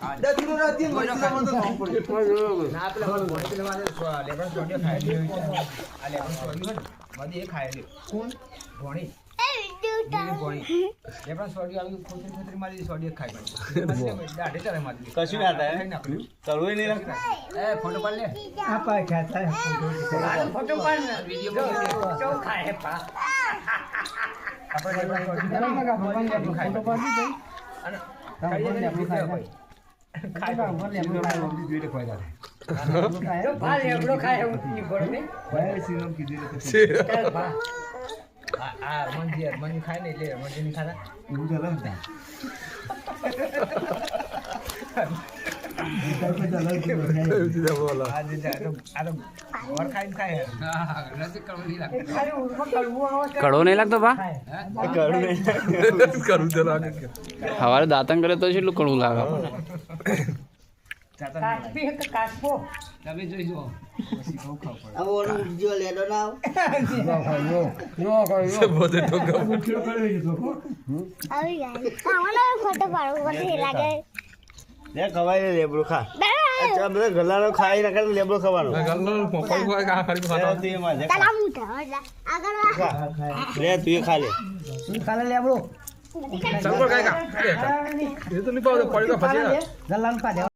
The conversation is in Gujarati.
દતીનો રાતી મસ્તીમાં તો કામ પડે ના પેલા ભોણી પેલા મારે લેબન સોડિયો ખાય લે આ લેબન સોડિયો મધી એ ખાય લે કોણ ભોણી ભોણી લેબન સોડિયો આવી ખોતરી મારી સોડિયો ખાય દાઢે ચાલે મારી કશું ના થાય કરવું નહીં રાખતા એ ફોટો પાડ લે આ પાય ખાતા ફોટો પાડ ને વિડિયો ચો ખાય પા આપણે લેબન સોડિયો ફોટો પાડી દે અને ખાઈ લે ભાઈ ખાય ભર લેબડો ખાય જોઈને ખવાય દાદા ભા લેબડો ખાય ઉતની ગોળ ને ભાઈ સીરમ કીધી તો ચાલ ભા આ મંજી ખાય ને એટલે મંજી ની ખાતા એવું ચાલે ને આ તો ઓર ખાઈને ખાય હા નજીક કરવું નહીં લાગે ખાલી ઉર્ફા કડવું આવે કડવો નહીં લાગતો બા કરું નહીં કરું તો લાગે સવારે દાંતણ કરે તો કેટલું કડવું લાગે કાચપી હે કાચપો તમે જોઈજો પછી ખાવ પડે આ ઓનો જો લેડો ના બધે ઠોકા આવી જાય આવાનો ફોટો પાડવો પછી લાગે લે ખવાય લેબડું ખા અચ્છા બધા ગલાનો ખાઈ ના કરે લેબડું ખાવાનું ગલ્લો મોકલ કોઈ કા ખાલી ખાતા તે માં છે તલા મુઠા આગળ લે તું એ ખા લે ખાલે લેબડો ચાલ કોઈ કા એ તો નહીં પાવ પડ્યો પછી ગલાન પા દે